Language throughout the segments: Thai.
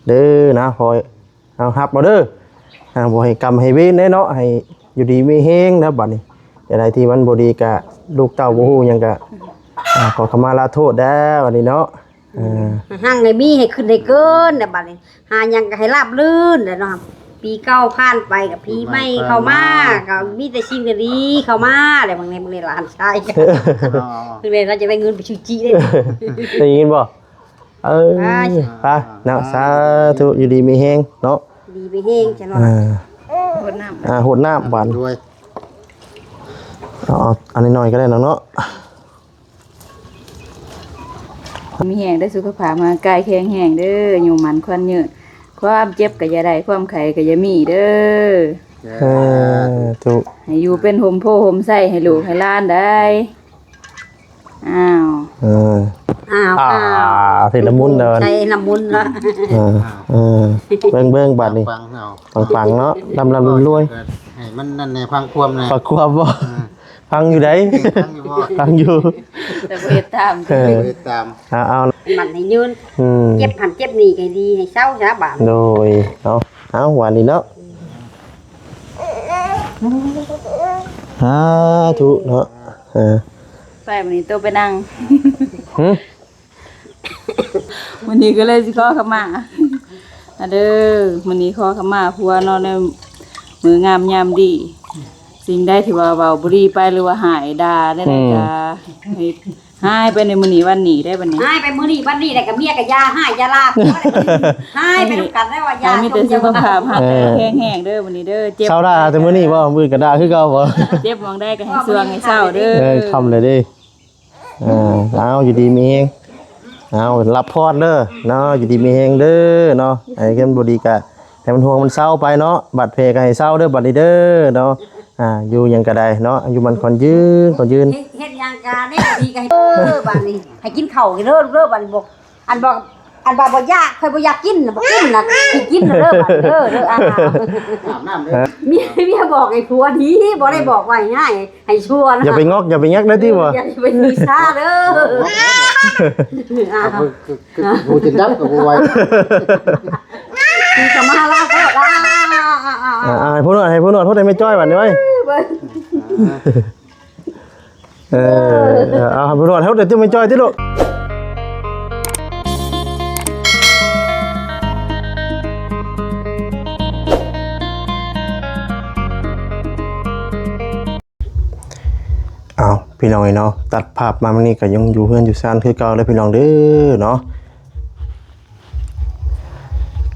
เด้อนะพอเอาฮับมาเด้อบ่ให้กรรมให้เว้นเนาะให้อยู่ดีมีแฮงนะบัดนี้อะไรที่มันบ่ดีก็ลูกเต้าบ่ฮู้หยังก็ขอขมาลาโทษเด้อบัดนี้เนาะห่างให้มีให้ขึ้นให้เกินน่ะบัดนี้หาหยังก็ให้ราบรื่นเด้อเนาะปีเก่าผ่านไปกับปีใหม่เข้ามาก็มีแต่สิ่งดีๆเข้ามาแล้วบางในหลานชายคือเลยเราจะได้เงินไปชื่อจิได้ได้ยินบ่ไปเนาะสาธุอยู่ดีมีแฮงเนาะดีไปแฮงจังเนาะหดน้ำหดน้ำบานด้วยอันนี้หน่อยก็ได้เนาะมีแห้งได้สุขภาพร่างกายแข็งแรงเด้ออยู่มันควันเยอะความเจ็บก็อย่าได้ความไข้ก็อย่ามีเด้อถูกให้อยู่เป็นโฮมโพโฮมไส้ให้ลูกให้หลานได้สิละมุนเดินใช่ละมุนละเบิ่งบัดนี่ปังเนาะลำรวยให้มันนั่นในพังความนะพังความบ่พังอยู่ไหนพังอยู่แต่เฮ็ดตามเอามันให้ยืนเจ็บหันเจ็บนี่ก็ดีให้เศร้าซะบาดโดยเนาะเอาหวานนี่เนาะถูกเนาะไปวันนี้ตัวไปนั่งวันนี้ก็เลยสิขอขมาเด้อวันนี้ขอขมาผัวนอนในมืองามยามดีสิ่งใดที่ว่าเว้าบ่ดีไปหรือว่าหายด่าได้จ้าให้หายไปในมื้อนี้วันนี้ได้บัดนี้หายไปมื้อนี้วันนี้ได้กับเมียกับยาหายยาลาบหายไปกันได้ว่ายามีแต่สุขภาพแข็งแรงเด้อวันนี้เด้อเจ็บเศร้าด่าแต่มื้อนี้บ่มื้อก็ด่าคือเก่าบ่เจ็บมองได้ก็ให้เสื่องให้เศร้าเด้อคำเลยดิเอาอยู่ดีมีแฮงเอารับพรเด้อเนาะอยู่ดีมีแฮงเด้อเนาะไอ้เพิ่นบ่ดีก็ให้มันห่วงมันเศร้าไปเนาะบัดเพก็ให้เศร้าเด้อบัดนี้เด้อเนาะอยู่หยังก็ได้เนาะอยู่มันคนยืนเฮ็ดหยังก็ได้ดีก็ให้บัดนี้ให้กินข้าวกันเด้อบัดบอกอันบ่อยากค่อยบ่อยากกินบ่กินน่ะสิกินเด้อบัดเด้ออาบน้ำเด้อเมียบอกให้ผัวดีบ่ได้บอกไว้ง่ายให้ชั่วนะอย่าไปงอกอย่าไปยักได้ติบ่อย่าไปมีซ่าเด้อกูจะดับกับกูไว้คือจะมาลาเด้อให้ผู้นวดโทษได้ไม่จ้อยบัดนี้เว้ยให้ผู้นวดโทษได้ไม่จ้อยติลูกพี่น้องเนาะตัดภาพมามันนี่ก็ยังอยู่เพื่อนอยู่ซ่านคือเก่าเลยพี่น้องเด้อเนาะ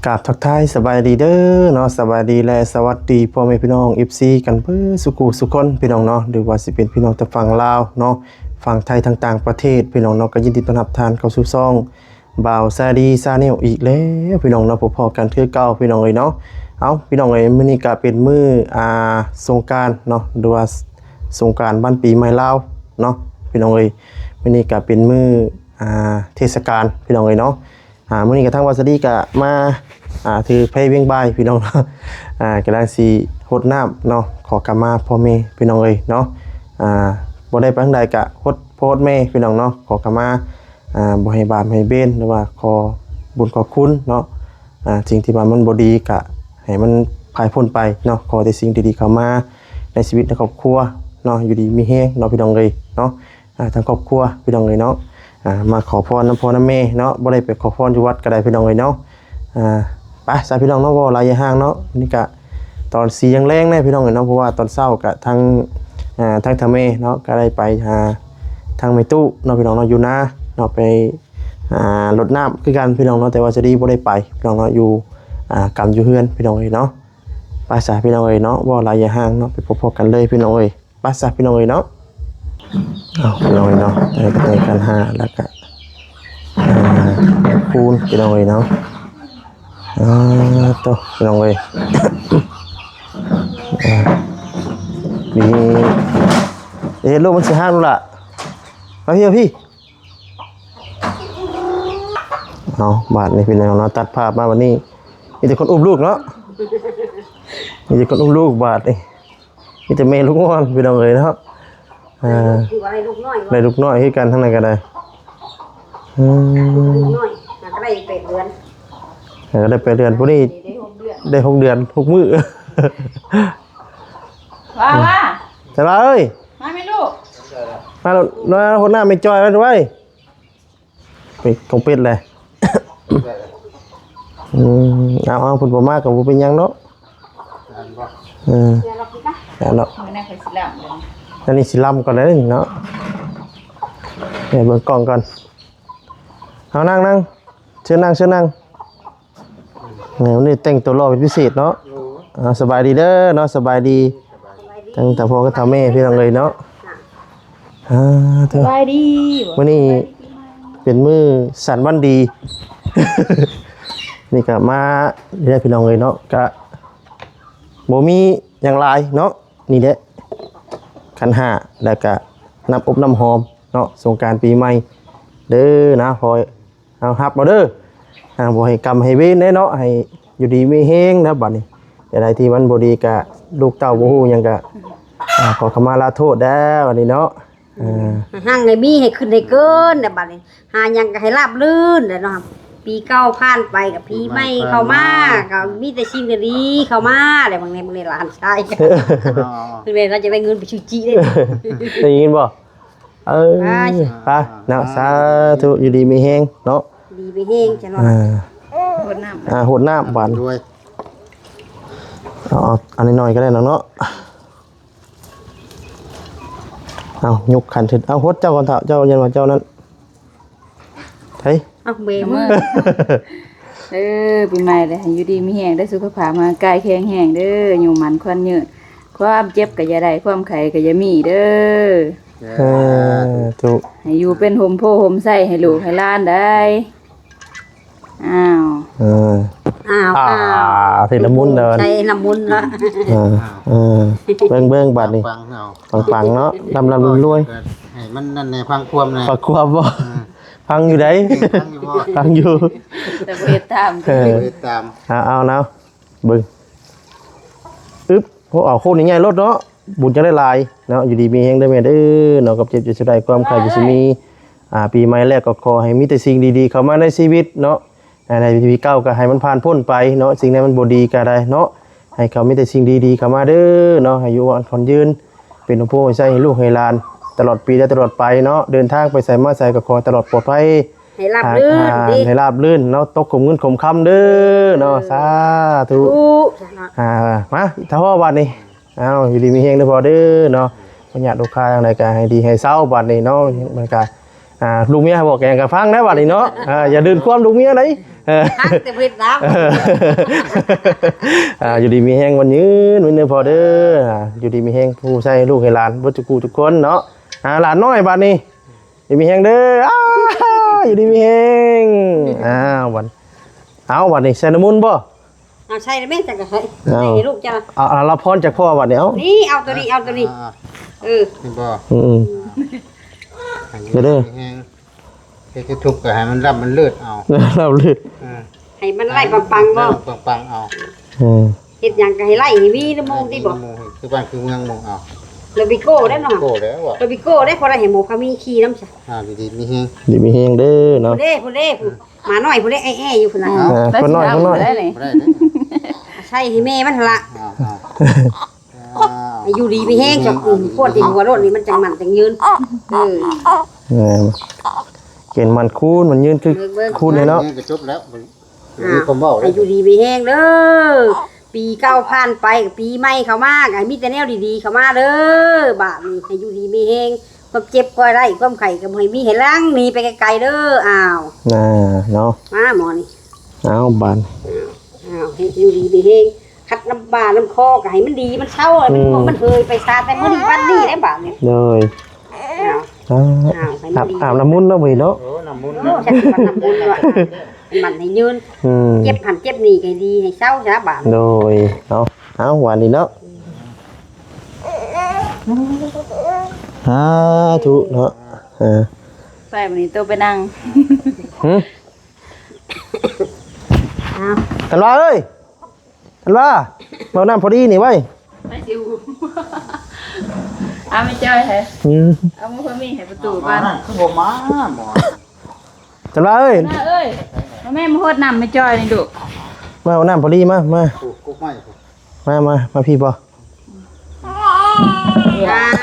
กราบทักทายสบายดีเด้อเนาะสบายดีและสวัสดีพ่อแม่พี่น้อง FC กันเพื่อสุขุสุคนพี่น้องเนาะหรือว่าสิเป็นพี่น้องแต่ฝั่งลาวเนาะฝั่งไทยต่างประเทศพี่น้องเนาะก็ยินดีต้อนรับทานเข้าสู่ช่องบ่าวซาดีซาเนลอีกแล้วพี่น้องเนาะพอๆกันคือเก่าพี่น้องเนาะเอาพี่น้องมื้อนี้ก็เป็นมื้อสงกรานต์เนาะหรือว่าสงกรานต์บ้านปีใหม่ลาวเนาะพี่น้องมื้อนี้ก็เป็นมื้อเทศกาลพี่น้องเนาะมื้อนี้ก็ทางวาสดีก็มาถือไผเวียงบายพี่น้องกำลังสิรดน้ำเนาะขอกมาพ่อแม่พี่น้องเนาะบ่ได้ไปทางใดก็รดโพดแม่พี่น้องเนาะขอกมาบ่ให้บาปให้เบนหรือว่าขอบุญขอคุณเนาะสิ่งที่มันบ่ดีก็ให้มันผ่านพ้นไปเนาะขอแต่สิ่งดีๆเข้ามาในชีวิตในครอบครัวเนาะอยู่ดีมีแฮงเนาะพี่น้องเนาะทางครอบครัวพี่น้องเนาะมาขอพรน้ำพ่อน้ำแม่เนาะบ่ได้ไปขอพรอยู่วัดก็ได้พี่น้องเนาะไปสายพี่น้องเนาะบ่หลายห่างเนาะนี่ก็ตอน4ยังแรงแน่พี่น้องเนาะเพราะว่าตอนเช้าก็ทางทางแม่เนาะก็ได้ไปทางแม่ตู้เนาะพี่น้องเนาะอยู่นาเนาะไปรดน้ำคือกันพี่น้องเนาะแต่ว่าจะดีบ่ได้ไปพี่น้องเนาะอยู่กำอยู่เฮือนพี่น้องเนาะไปสายพี่น้องเนาะบ่หลายห่างเนาะไปพบกันเลยพี่น้องไปสายพี่น้องเนาะพี่น้องเนาะในการหาแล้วก็คูณพี่น้องเนาะตัวพี่น้องมีลูกมันสิห้างนู่นล่ะมาพี่บาทนี่พี่น้องเนาะตัดภาพมาวันนี้มีแต่คนอุ้มลูกเนาะมีแต่คนอุ้มลูกบาทนี่มีแต่แม่ลูกงอนพี่น้องเนาะได้ลูกน้อยให้กันทั้งนั้นก็ได้ลูกน้อยก็ได้8 เดือน ก็ได้ไปเดือนพวกนี้ ได้6เดือน ได้6 เดือน6 มื้อ ว่า แต่ว่าเอ้ย มาไหมลูก มาแล้วน้อยคนหน้าไม่จอยไว้ด้วยไปของเป็ดเลย เอาผลประมากับบ่เป็นหยังเนาะแล้วเนาะ มื้อนั้นก็สิแล้วเดี๋ยวนี้ อันนี้สิลำก่อนเลยเนาะเดี๋ยวเบิ่งกล่องก่อนเอานั่งเชิญนั่งวันนี้แต่งตัวรอเป็นพิเศษเนาะสบายดีเด้อเนาะสบายดีตั้งแต่พ่อก็ทำแม่พี่น้องเลยเนาะเธอ สบายดี วันนี้เป็นมื้อสันวันดี นี่ก็มาเรียกพี่น้องเลยเนาะก็บ่มีอย่างไรเนาะนี่แหละขันห้าแล้วก็น้ำอบน้ำหอมเนาะสงกรานต์ปีใหม่เด้อนะพอยเอาฮับมาเด้อบ่ให้กรรมให้เวรเนาะให้อยู่ดีมีแฮงนะบัดนี้แต่ใดที่มันบ่ดีก็ลูกเต้าบ่ฮู้หยังก็ขอขมาลาโทษเด้อบัดนี้เนาะหั่งให้มีให้ขึ้นให้เกินบัดนี้หาหยังก็ให้ราบรื่นเนาะปีเก่าผ่านไปกับปีใหม่เข้ามาก็มีแต่สิ่งดีๆเข้ามาอะไรบางในหลานชายกันคือเลยเราจะได้เงินไปชูจีได้ ได้ยินบ่ไปเนาะสาธุอยู่ดีมีแฮงเนาะ ดีไปเฮงจะนอน หดน้ำ หดน้ำบาน ด้วย เอาอันนี้หน่อยก็ได้เนาะเอายกขันถึงเอาหดเจ้าก่อนเถอะเจ้ายันว่าเจ้านั้นเฮ้ย เอาเบมือ ปีใหม่เลยให้อยู่ดีมีแห้งได้สุขภาพร่างกายแข็งแรงเด้ออยู่มันควันยืนความเจ็บก็อย่าได้ความไข้ก็อย่ามีเด้อ ถูก ให้อยู่เป็นห่มโพห่มไส้ให้ลูกให้หล้านได้อ้าว ถึงละมุนเดิน ใจละมุนละ เบิ้งบาดนี่ ฟังเอา ปังเนาะรวย ให้มันนั่นในพังความใน ปักควบบ่พังอยู่ไหน พังอยู่บ่ พังอยู่ แต่บ่เฮ็ดตาม ตาม เอานะเบิ้งอึ๊บโอ้เอาโคตรใหญ่รถเนาะบุญจะได้ลายเนาะอยู่ดีมีแฮงได้แม่เด้อเนาะกับเจ็บจะได้ความใครจะสิมีปีใหม่แรกก็ขอให้มีแต่สิ่งดีๆเข้ามาในชีวิตเนาะในปีเก่าก็ให้มันผ่านพ้นไปเนาะสิ่งนั้นมันบ่ดีก็ได้เนาะให้เขามีแต่สิ่งดีๆเข้ามาเด้อเนาะให้อยู่วันคนยืนเป็นผู้ใช้ให้ลูกให้หลานตลอดปีและตลอดไปเนาะเดินทางไปใส่มาใส่ก็ขอตลอดปลอดภัย ให้ราบรื่นดิ ให้ราบรื่นเนาะตกขมเงินขมคำเด้อเนาะสาธุมาถ้าว่าบัดนี้เอาอยู่ดีมีแฮงเด้อพอเด้อเนาะปัญญาลูกค้าอะไรก็ให้ดีให้เศร้าบัดนี้เนาะมันก็ลูกเมียบอกแกงกับฟังนะบัดนี้เนาะอย่าดื่มความลูกเมียเลยทักแต่เพิ่นรับ อยู่ดีมีแฮงวันยืนวันเด้อพอเด้ออยู่ดีมีแฮงผู้ใช้ลูกให้หลานบ่จุกูทุกคนเนาะหลานน้อยบัดนี้อยู่มีแฮงเด้ออยู่ดีมีแฮงวันเอาบัดนี้ใส่น้ำมุนบ่เอาใช่แล้วแม่จังก็ให้ลูกจ้ะ เอารับพรจากพ่อบัดนี้เอา นี่เอาตัวนี้นี่บ่ เด้อ คือทุกข์ก็ให้มันรับมันเลือดเอา เราเลือด ให้มันไล่ปังๆบ่ ปังเอา เฮ็ดหยังก็ให้ไล่ให้มีน้ำมูกติบ่ คือบ้านคือเมืองมองเอา โรบิโก้ได้เนาะ โก้แล้วอ่ะ โรบิโก้ได้พอได้ให้หมูพามีขี่น้ำซะ ดีมีแฮง ดีมีแฮงเด้อเนาะ ผู้เด้ผู้มาน้อยผู้เด้แอ้ๆอยู่พุ่นน่ะ คนน้อยได้เลย บ่ได้เด้ ใช่ให้แม่มันหั่นล่ะ เอา ให้อยู่ดีมีแห้งจักพวดที่หัวรถนี่มันจังมันจังยืนเกณฑ์มันคูณมันยืนคือคูณเลยเนาะ ก็จบแล้วมีความเว้า ให้อยู่ดีมีแห้งเด้อปีเก่าผ่านไปกับปีใหม่เข้ามาก็ให้มีแต่แนวดีๆเข้ามาเด้อบาดนี้ให้อยู่ดีมีแห้งความเจ็บก็ได้ความไข้ก็บ่ให้มีให้ล้างหนีไปไกลๆเด้ออ้าว เนาะ มาหมอนี่ เอาบาน ให้อยู่ดีมีแห้งคัดน้ำบาน้ำคอก็ให้มันดีมันเศร้ามันเคยไปซาแต่มื้อนี้วันนี้ได้บาดนี้ เลยอาบน้ำมุนเนาะมื้อเนาะ โอ้น้ำมุน โอ้ฉันสิว่าน้ำบุญว่ามันให้ยืนเจ็บหันเจ็บนี่ก็ดีให้เศร้าซะบาด โดยเนาะเอาหวานนี่เนาะถูกเนาะไปวันนี้ตัวไปนั่ง ธันวาเอ้ยธันวาเอาน้ำพอดีนี่ไว้ ไปสิวเอาไม่จ้อยเหรอเอามือพมีให้ประตูบ้าน คือบ่มาหมอ ธันวาเอ้ย เอ้ยแม่มาโคตรนำไม่จ้อยนี่ดุ มาเอาน้ำพอดีมามา ปลูกกุ๊กไม้ปลูก มาพี่บ่ อ้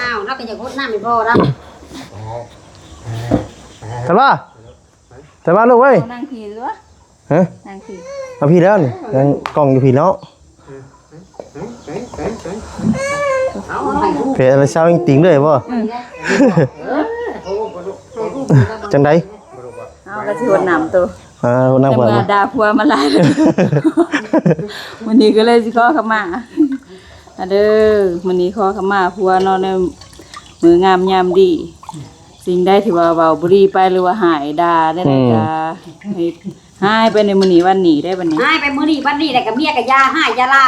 าวเราก็จะกดน้ำไม่พอแล้ว แต่ว่าลูกเว้ย นั่งขี่หรือวะ ฮะ นั่งขี่ เอาพี่แล้วนี่ยังกล่องอยู่พี่เนาะ เอาไปดู เพจอะไรเช้ายังติงเลยบ่จังได เอากระชวนน้ำตัว นั่ง แต่ เปิด เมื่อด่าพัวมาหลายเลยวันนี้ก็เลยสิขอขมาเด้อวันนี้ขอขมาพัวเนาะในมืองามยามดี สิ่งใดที่ว่าเว้าบ่ดีไปหรือว่าหายด่าได้ก็ให้หายไปในมื้อนี้วันนี้ได้บัดนี้ ให้ไปมื้อนี้วันนี้แต่กับเมียกับยาให้ยาลา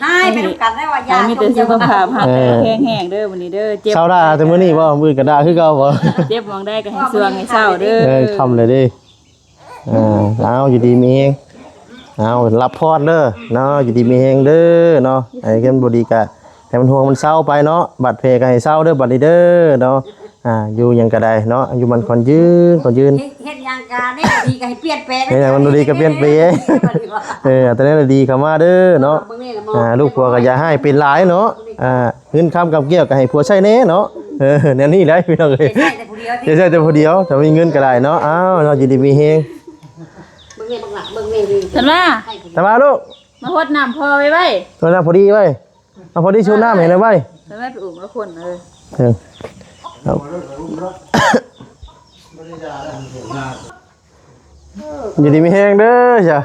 ให้ไปนำกันได้ว่ายา มีแต่สุขภาพหักแห้งๆเด้อวันนี้เด้อเจ็บ เช้าด่าแต่มื้อนี้บ่มื้อกระดาคือเก่าบ่ เจ็บมองได้ก็ให้สวงให้เศร้าเด้อ คำเลยดิเอาอยู่ดีมีเฮงเอารับพรเด้อเนาะอยู่ดีมีเฮงเด้อเนาะไอ้เกมบ่ดีก็ให้มันห่วงมันเศร้าไปเนาะบัดเพก็ให้เศร้าเด้อบัดนี้เด้อเนาะอยู่หยังก็ได้เนาะอยู่มันคนยืนเฮ็ดอย่างการนี่ดีก็ให้เปลี่ยนแปลง นี่มันดีก็เปลี่ยนไปตอนนี้ดีเข้ามาเด้อเนาะลูกผัวก็อย่าให้เป็นหลายเนาะเงินค้ำกับเกี่ยวก็ให้ผัวใช้แน่เนาะแนวนี้ได้พี่น้องเอ้ยใช่แต่ผู้เดียวถ้ามีเงินก็ได้เนาะอ้าวเราอยู่ดีมีเฮง เบิ่งนี่บักหลักเบิ่งนี่ดี ฉันว่า ทำมาลูก มาหดน้ำพอไว้ไว้ ตัวน้ำพอดีไว้เอาพอดีชูน้ำเห็นไหมไว้ ฉันว่าไปอุ้มละคนเลย อยู่ดีมีแห้งเด้อจ้ะ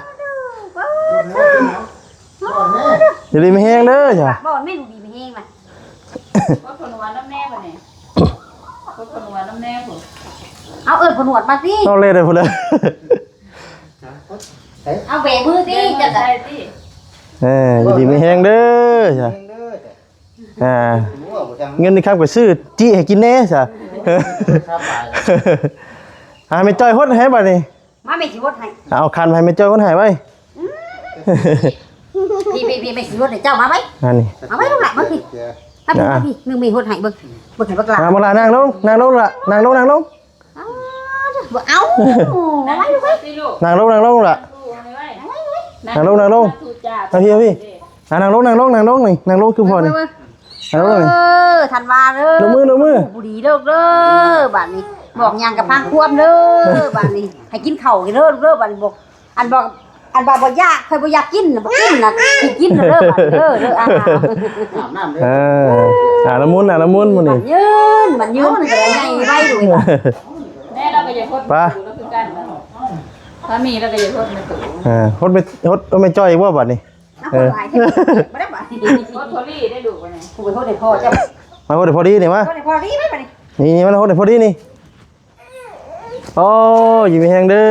อยู่ดีมีแห้งเด้อจ้ะ บ่แม่ดูดีไม่แห้งว่ะ ว่าคนหัวน้ำแน่ป่ะเนี่ยว่าคนหัวน้ำแน่ผม เอาผนวดมาสิ ต้องเล่นเลยพอดี เอาแหวมือสิจะ ใช่สิ อยู่ดีมีแห้งเด้อจ้ะเงินนี่ครับไปซื้อจี้ให้กินแน่จ้ะไม่จ้อยฮดให้บ่นี่ มาไม่สิวดให้ เอาคันให้ไม่จ้อยฮดให้ไว้ พี่ไม่สิวดให้เจ้ามาไว้ อันนี้ เอาไว้ลูกหลักมาสิถ้าพี่นึงมีวดให้เบิ่งให้บักหลัก มาลานั่งลงละนั่งลงเอาเอามาไว้ลูกไว้ สิลูก นั่งลงละ ดูไว้ นั่งลงพี่นั่งลงนี่นั่งลงคือพอนี่นั่งลงนี่ ธันวาเด้อ ลงมือ บุรีเด้อบัดนี้บอกยังกับพังควมเด้อบัดนี้ให้กินข้าวกันเด้อบัดนี้บอกอันบอกบ่ยากเคยบ่อยากกินบ่กินน่ะสิกินเด้อบัดเด้อน้ำเด้อ ละมุนมันนี่ มันยืนแต่ใหญ่ไว้ด้วย แม่เราก็อย่าโทษเราคือกันถ้ามีเราก็อย่าโทษมันตู่ ฮดไม่จ้อยว่าบัดนี่ เอาหลายเท่บ่ได้บัดนี้ โทษโทรี่ได้ดูป่ะเนี่ย กูไปโทษให้พ่อเจ้า มาฮดพอดีนี่มา โทษให้พ่อดีไหมบัดนี้ นี่มันฮดพอดีนี่โอ้ยมีแหงเด้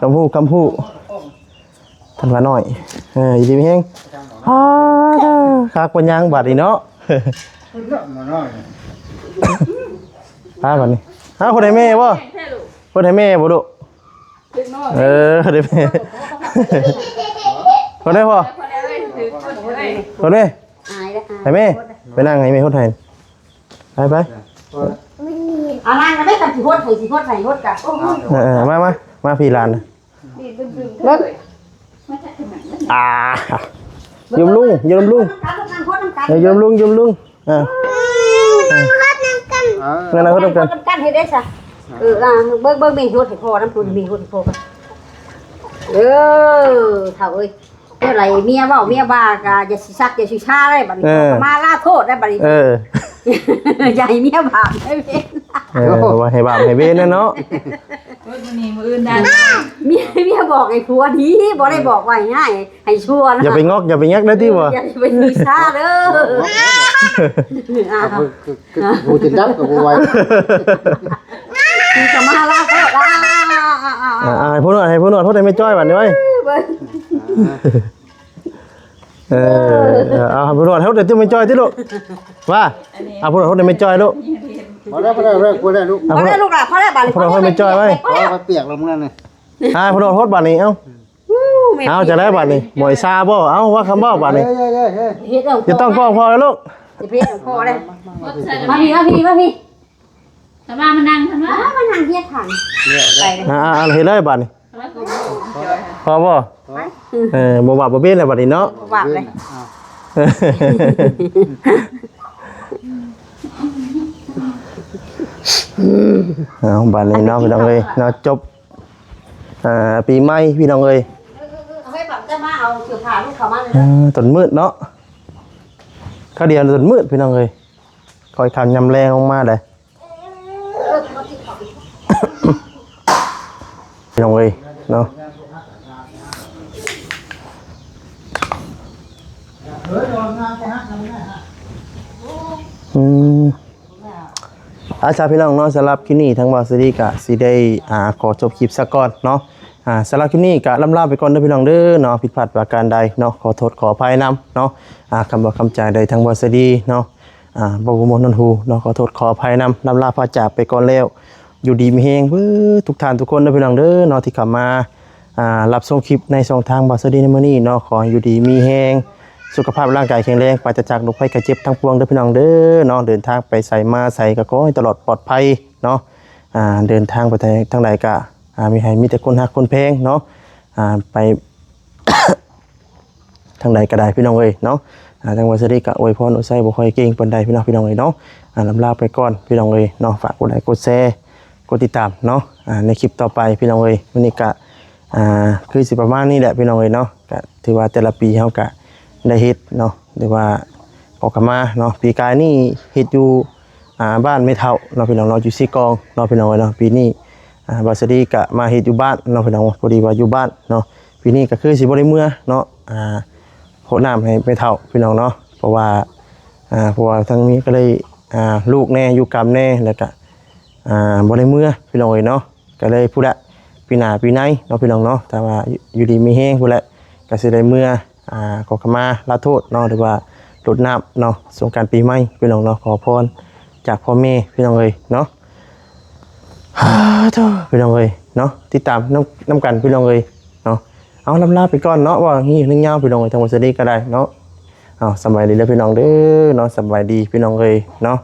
อคำพูทันว่าน้อยอยู่ดีมีแหงคักปัญญางบัดนี่เนาะบัดนี่คนให้แม่บ่คนให้แม่บ่ดุคนให้แม่คนได้พ่อคนได้ อายแล้ว ให้แม่ไปนั่งให้แม่คนให้ไป เอาล่างนะไม่กันสิโทษให้โทษกะโอ้โห มาพี่ลานเลิก ยมลุงยมลุงงั้นเราต้องกันให้ได้ซะเบิ่งมีโทษให้พ่อน้ำตุนมีโทษให้พ่อกันเฒ่าเอ้ยเมื่อไหร่เมียเว้าเมียบ้าก็อย่าสิซักอย่าสิชาได้บัดนี้มาลาโทษได้บัดนี้ อย่าให้เมียบาปให้เว้น ว่าให้บาปให้เว้นนะเนาะ วันนี้มืออื่นได้ เมียบอกไอ้ผัวดีบ่ได้บอกไว้ง่ายให้ชั่วนะ อย่าไปงอกอย่าไปงักได้ที่บ่ อย่าไปมีชาเด้อ กูจะดับกับกูไว้ คือจะมาลาโทษละ ให้ผู้นวดโทษได้ไม่จ้อยบัดนี้ไว้เอาผู้นวดโทษได้ที่ไม่จ้อยที่ลูกว่าเอาผู้นวดโทษได้ไม่จ้อยลูก พอแล้วกูได้ลูก พอได้ลูกล่ะพอได้บาด ผู้นวดโทษไม่จ้อยไว้ พอมาเปียกลงนั่นเลย ผู้นวดโทษบัดนี้เอาจะได้บัดนี้หมอยซาบ่เอาว่าคำบ่บัดนี้ เฮ็ดเอา จะต้องฟ้องพ่อแล้วลูก จะเฮ็ดเอาพ่อได้ มา มาพี่ ทำไมมันนั่งทำไม มานั่งเฮ็ดถังไปเลย เห็นเลยบัดนี้ ม อบ่ ไป บ่ว่าบ่เบ้นแล้วบัดนี้เนาะ บ่ว่าเลย เอาบัดนี้เนาะพี่น้องเอ้ยเนาะจบปีใหม่พี่น้องเอ้ย เอาให้แบบจะมาเอาเสื้อผ้าลูกเขามาเลย ต้นมืดเนาะข้าวเดียวต้นมืดพี่น้องเอ้ยคอยคำยำแรงลงมาเลยพี่น้องเอ้ยเนาะอาชาพี่น้องเนาะสำหรับคลิปนี้ทั้งบาสดีกะสิได้ขอจบคลิปซะก่อนเนาะสำหรับคลิปนี้กะล่ำลาไปก่อนเด้อพี่น้องเด้อเนาะผิดพลาดประการใดเนาะขอโทษขออภัยนำเนาะคำบอกคำจ่ายใดทั้งบาสดีเนาะบ่บ่มนนหูเนาะขอโทษขออภัยนำล่ำลาพาจากไปก่อนแล้วอยู่ดีมีแฮงเบ้อทุกท่านทุกคนเด้อพี่น้องเด้อเนาะที่เข้ามารับชมคลิปในช่องทางบาสดีในมื้อนี้เนาะขอให้อยู่ดีมีแฮงสุขภาพร่างกายแข็งแรงปราศจากโรคภัยไข้เจ็บทั้งปวงเด้อพี่น้องเด้อเนาะเดินทางไปใส่มาใส่ก็ขอให้ตลอดปลอดภัยเนาะเดินทางไปทางใดก็มีแต่คนฮักคนเพลงเนาะไป ทางใดก็ได้พี่น้องเอ้ยเนาะทางวัดสริกะอวยพรอวยไส้บ่ค่อยเก่งปานใดพี่น้องเอ้ยเนาะลำลาไปก่อนพี่น้องเอ้ยเนาะฝากกดไลค์กดแชร์กดติดตามเนาะในคลิปต่อไปพี่น้องเอ้ยวันนี้ก็คือสิประมาณนี้แหละพี่น้องเอ้ยเนาะก็ถือว่าแต่ละปีเฮาก็ได้เฮ็ดเนาะหรือว่าออกมาเนาะปีกายนี่เฮ็ดอยู่บ้านไม่เท่าเนาะพี่น้องเนาะอยู่ซี่กองเนาะพี่น้องเอ้ยเนาะปีนี้วัดสริกะมาเฮ็ดอยู่บ้านเนาะพี่น้องพอดีว่าอยู่บ้านเนาะปีนี้ก็คือสิบ่ได้เมื่อเนาะโหน้ำให้ไม่เท่าพี่น้องเนาะเพราะว่าทั้งนี้ก็เลยลูกแน่อยู่กรรมแน่แล้วก็บ่ได้เมื่อพี่น้องเอ้ยเนาะก็เลยพูดละปีหน้าปีในเนาะพี่น้องเนาะแต่ว่าอยู่ดีมีแฮงพูดละก็สิได้เมื่อขอขมาลาโทษเนาะหรือว่าลดน้ำเนาะสงกรานต์ปีใหม่พี่น้องเนาะขอพรจากพ่อแม่พี่น้องเอ้ยเนาะพี่น้องเอ้ยเนาะติดตามน้ำกันพี่น้องเอ้ยเนาะเอาลำลาไปก่อนเนาะว่างี้นึ่งยาวพี่น้องเอ้ยทางวัดสดีก็ได้เนาะเอาสบายดีแล้วพี่น้องเด้อเนาะสบายดีพี่น้องเอ้ยเนาะ